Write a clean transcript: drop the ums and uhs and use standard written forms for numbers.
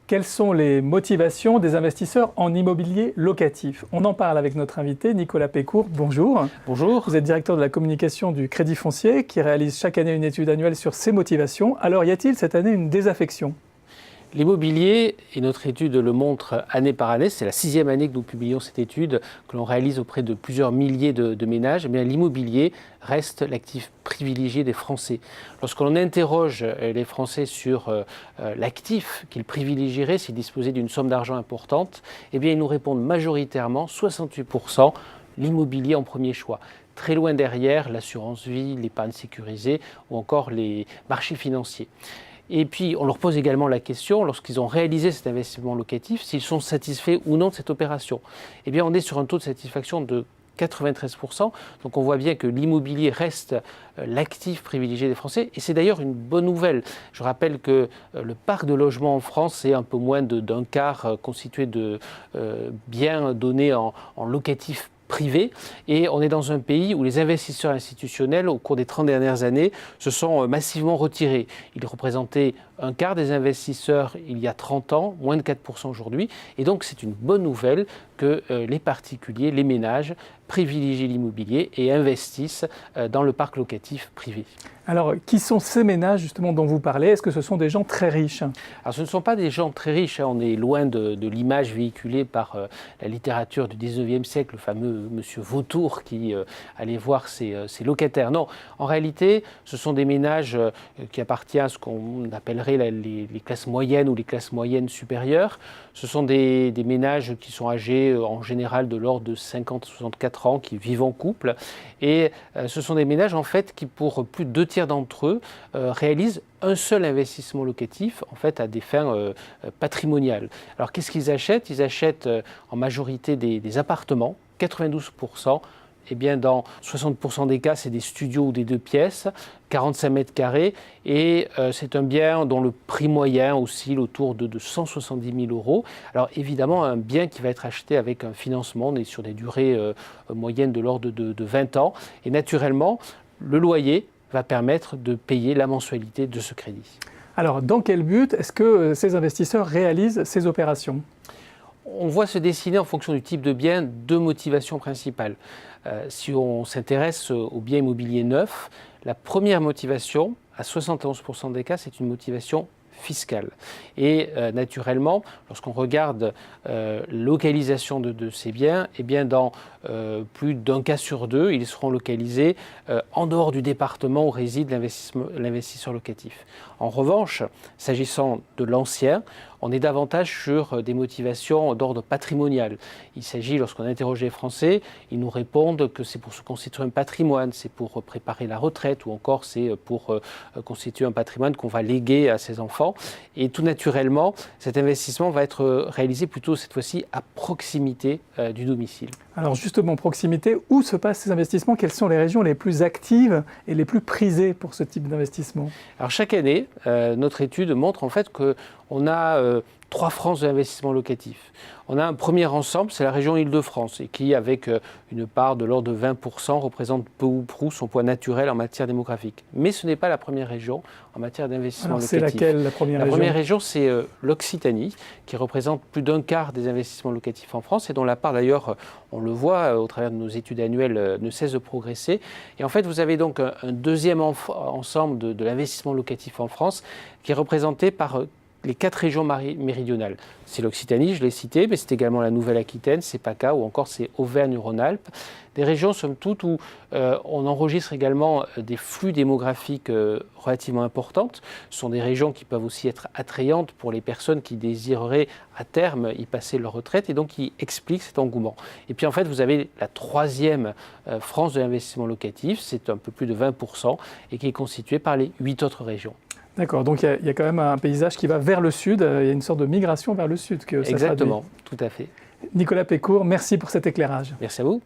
Quelles sont les motivations des investisseurs en immobilier locatif? On en parle avec notre invité Nicolas Pécourt. Bonjour. Bonjour. Vous êtes directeur de la communication du Crédit Foncier qui réalise chaque année une étude annuelle sur ces motivations. Alors y a-t-il cette année une désaffection? L'immobilier, et notre étude le montre année par année, c'est la 6e année que nous publions cette étude, que l'on réalise auprès de plusieurs milliers de ménages, eh bien l'immobilier reste l'actif privilégié des Français. Lorsqu'on interroge les Français sur l'actif qu'ils privilégieraient s'ils disposaient d'une somme d'argent importante, eh bien ils nous répondent majoritairement, 68%, l'immobilier en premier choix. Très loin derrière, l'assurance vie, l'épargne sécurisée ou encore les marchés financiers. Et puis, on leur pose également la question, lorsqu'ils ont réalisé cet investissement locatif, s'ils sont satisfaits ou non de cette opération. Eh bien, on est sur un taux de satisfaction de 93%. Donc, on voit bien que l'immobilier reste l'actif privilégié des Français. Et c'est d'ailleurs une bonne nouvelle. Je rappelle que le parc de logements en France est un peu moins d'un quart constitué de biens donnés en locatif privé, et on est dans un pays où les investisseurs institutionnels, au cours des 30 dernières années, se sont massivement retirés. Ils représentaient un quart des investisseurs il y a 30 ans, moins de 4% aujourd'hui, et donc c'est une bonne nouvelle que les particuliers, les ménages, privilégient l'immobilier et investissent dans le parc locatif privé. Alors, qui sont ces ménages justement dont vous parlez? Est-ce que ce sont des gens très riches? Alors, ce ne sont pas des gens très riches, on est loin de l'image véhiculée par la littérature du 19e siècle, le fameux monsieur Vautour qui allait voir ses locataires. Non, en réalité, ce sont des ménages qui appartiennent à ce qu'on appellerait les classes moyennes ou les classes moyennes supérieures. Ce sont des ménages qui sont âgés en général de l'ordre de 50-64 ans, qui vivent en couple. Et ce sont des ménages en fait qui, pour plus de 2 tiers d'entre eux, réalisent un seul investissement locatif en fait à des fins patrimoniales. Alors qu'est-ce qu'ils achètent? Ils achètent en majorité des appartements, 92%. Eh bien, dans 60% des cas, c'est des studios ou des 2 pièces, 45 mètres carrés, et c'est un bien dont le prix moyen oscille autour de 170 000 euros. Alors évidemment, un bien qui va être acheté avec un financement, on est sur des durées moyennes de l'ordre de 20 ans, et naturellement, le loyer va permettre de payer la mensualité de ce crédit. Alors, dans quel but est-ce que ces investisseurs réalisent ces opérations ? On voit se dessiner en fonction du type de bien 2 motivations principales. Si on s'intéresse aux biens immobiliers neufs, la première motivation, à 71% des cas, c'est une motivation fiscale. Et naturellement, lorsqu'on regarde la localisation de ces biens, eh bien dans plus d'un cas sur 2, ils seront localisés en dehors du département où réside l'investisseur locatif. En revanche, s'agissant de l'ancien, on est davantage sur des motivations d'ordre patrimonial. Il s'agit, lorsqu'on interroge les Français, ils nous répondent que c'est pour se constituer un patrimoine, c'est pour préparer la retraite ou encore c'est pour constituer un patrimoine qu'on va léguer à ses enfants. Et tout naturellement, cet investissement va être réalisé plutôt cette fois-ci à proximité du domicile. Alors justement, proximité, où se passent ces investissements? Quelles sont les régions les plus actives et les plus prisées pour ce type d'investissement? Alors chaque année, notre étude montre en fait qu'on a 3 franges d'investissement locatif. On a un premier ensemble, c'est la région Île-de-France, et qui, avec une part de l'ordre de 20%, représente peu ou prou son poids naturel en matière démographique. Mais ce n'est pas la première région en matière d'investissement locatif. C'est laquelle la première région? La première région, c'est l'Occitanie, qui représente plus d'un quart des investissements locatifs en France, et dont la part d'ailleurs, on le voit au travers de nos études annuelles, ne cesse de progresser. Et en fait, vous avez donc un deuxième ensemble de l'investissement locatif en France, qui est représenté par les 4 régions méridionales. C'est l'Occitanie, je l'ai cité, mais c'est également la Nouvelle-Aquitaine, c'est PACA ou encore c'est Auvergne-Rhône-Alpes. Des régions, somme toute, où on enregistre également des flux démographiques relativement importantes. Ce sont des régions qui peuvent aussi être attrayantes pour les personnes qui désireraient à terme y passer leur retraite et donc qui expliquent cet engouement. Et puis en fait, vous avez la 3e frange de l'investissement locatif, c'est un peu plus de 20% et qui est constituée par les 8 autres régions. D'accord, donc il y a quand même un paysage qui va vers le sud, il y a une sorte de migration vers le sud que ça traduit. Exactement, tout à fait. Nicolas Pécourt, merci pour cet éclairage. Merci à vous.